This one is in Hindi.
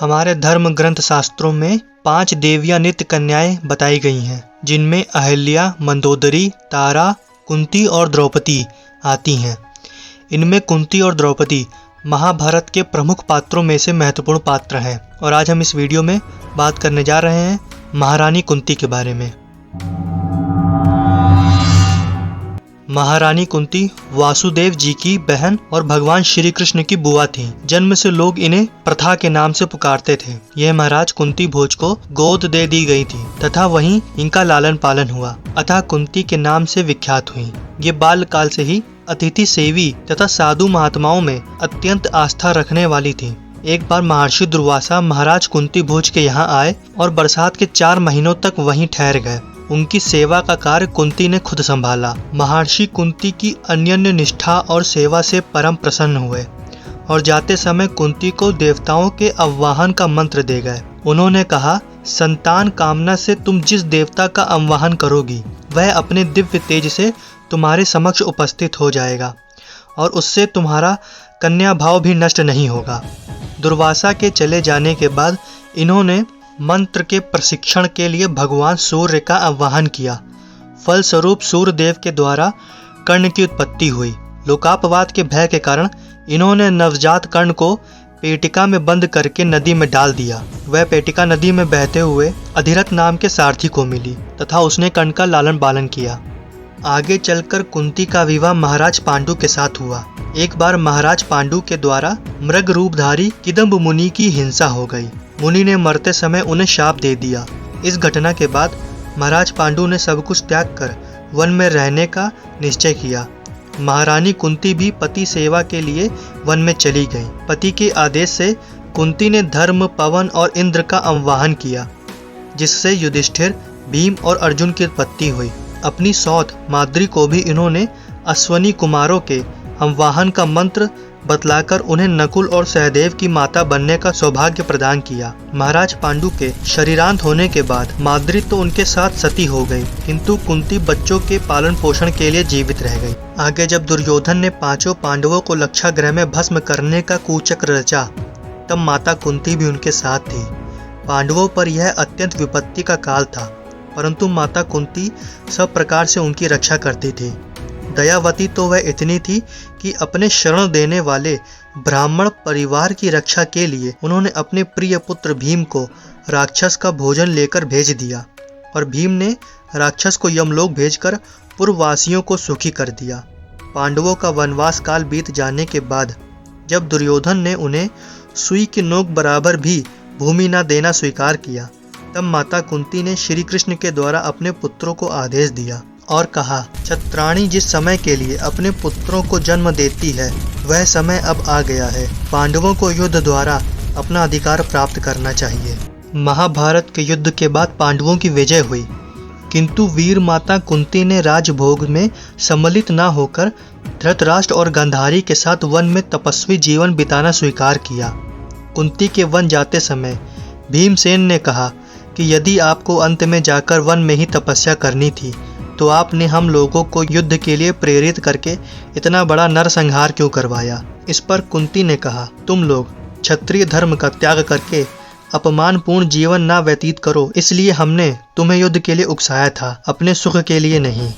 हमारे धर्म ग्रंथ शास्त्रों में 5 देवियां नित्य कन्याएं बताई गई हैं, जिनमें अहिल्या, मंदोदरी, तारा, कुंती और द्रौपदी आती हैं। इनमें कुंती और द्रौपदी महाभारत के प्रमुख पात्रों में से महत्वपूर्ण पात्र हैं और आज हम इस वीडियो में बात करने जा रहे हैं महारानी कुंती के बारे में। महारानी कुंती वासुदेव जी की बहन और भगवान श्री कृष्ण की बुआ थीं। जन्म से लोग इन्हें प्रथा के नाम से पुकारते थे। यह महाराज कुंती भोज को गोद दे दी गई थी तथा वहीं इनका लालन पालन हुआ, अतः कुंती के नाम से विख्यात हुई। ये बाल काल से ही अतिथि सेवी तथा साधु महात्माओं में अत्यंत आस्था रखने वाली थी। एक बार महर्षि दुर्वासा महाराज कुंती भोज के यहाँ आए और बरसात के 4 महीनों तक वहीं ठहर गए। उनकी सेवा का कार्य कुंती ने खुद संभाला। महर्षि कुंती की अनन्य निष्ठा और सेवा से परम प्रसन्न हुए और जाते समय कुंती को देवताओं के आवाहन का मंत्र दे गए। उन्होंने कहा, संतान कामना से तुम जिस देवता का आवाहन करोगी वह अपने दिव्य तेज से तुम्हारे समक्ष उपस्थित हो जाएगा और उससे तुम्हारा कन्या भाव भी नष्ट नहीं होगा। दुर्वासा के चले जाने के बाद इन्होंने मंत्र के प्रशिक्षण के लिए भगवान सूर्य का आह्वान किया। फलस्वरूप सूर्यदेव के द्वारा कर्ण की उत्पत्ति हुई। लोकापवाद के भय के कारण इन्होंने नवजात कर्ण को पेटिका में बंद करके नदी में डाल दिया। वह पेटिका नदी में बहते हुए अधिरथ नाम के सारथी को मिली तथा उसने कर्ण का लालन पालन किया। आगे चलकर कुंती का विवाह महाराज पांडु के साथ हुआ। एक बार महाराज पांडु के द्वारा मृग रूपधारी किदम्ब मुनि की हिंसा हो गई। मुनि ने मरते समय उन्हें शाप दे दिया। इस घटना के बाद महाराज पांडु ने सब कुछ त्याग कर वन में रहने का निश्चय किया। महारानी कुंती भी पति सेवा के लिए वन में चली गई। पति के आदेश से कुंती ने धर्म, पवन और इंद्र का आह्वान किया, जिससे युधिष्ठिर, भीम और अर्जुन की उत्पत्ति हुई। अपनी सौत माद्री को भी इन्होंने अश्वनी कुमारों के आह्वान का मंत्र बतलाकर उन्हें नकुल और सहदेव की माता बनने का सौभाग्य प्रदान किया। महाराज पांडु के शरीरांत होने के बाद माद्री तो उनके साथ सती हो गई, किंतु कुंती बच्चों के पालन पोषण के लिए जीवित रह गई। आगे जब दुर्योधन ने 5 पांडवों को लक्षागृह में भस्म करने का कुचक्र रचा, तब माता कुंती भी उनके साथ थी। पांडवों पर यह अत्यंत विपत्ति का काल था, परंतु माता कुंती सब प्रकार से उनकी रक्षा करती थी। दयावती तो वह इतनी थी कि अपने शरण देने वाले ब्राह्मण परिवार की रक्षा के लिए उन्होंने अपने प्रिय पुत्र भीम को राक्षस का भोजन लेकर भेज दिया और भीम ने राक्षस को यमलोक भेजकर पूर्ववासियों को सुखी कर दिया। पांडवों का वनवास काल बीत जाने के बाद जब दुर्योधन ने उन्हें सुई की नोक बराबर भी भूमि न देना स्वीकार किया, तब माता कुंती ने श्री कृष्ण के द्वारा अपने पुत्रों को आदेश दिया और कहा, छत्राणी जिस समय के लिए अपने पुत्रों को जन्म देती है वह समय अब आ गया है। पांडवों को युद्ध द्वारा अपना अधिकार प्राप्त करना चाहिए। महाभारत के युद्ध के बाद पांडवों की विजय हुई, किंतु वीर माता कुंती ने राजभोग में सम्मिलित न होकर धृतराष्ट्र और गांधारी के साथ वन में तपस्वी जीवन बिताना स्वीकार किया। कुंती के वन जाते समय भीमसेन ने कहा कि यदि आपको अंत में जाकर वन में ही तपस्या करनी थी तो आपने हम लोगों को युद्ध के लिए प्रेरित करके इतना बड़ा नरसंहार क्यों करवाया। इस पर कुंती ने कहा, तुम लोग क्षत्रिय धर्म का त्याग करके अपमानपूर्ण जीवन ना व्यतीत करो, इसलिए हमने तुम्हें युद्ध के लिए उकसाया था, अपने सुख के लिए नहीं।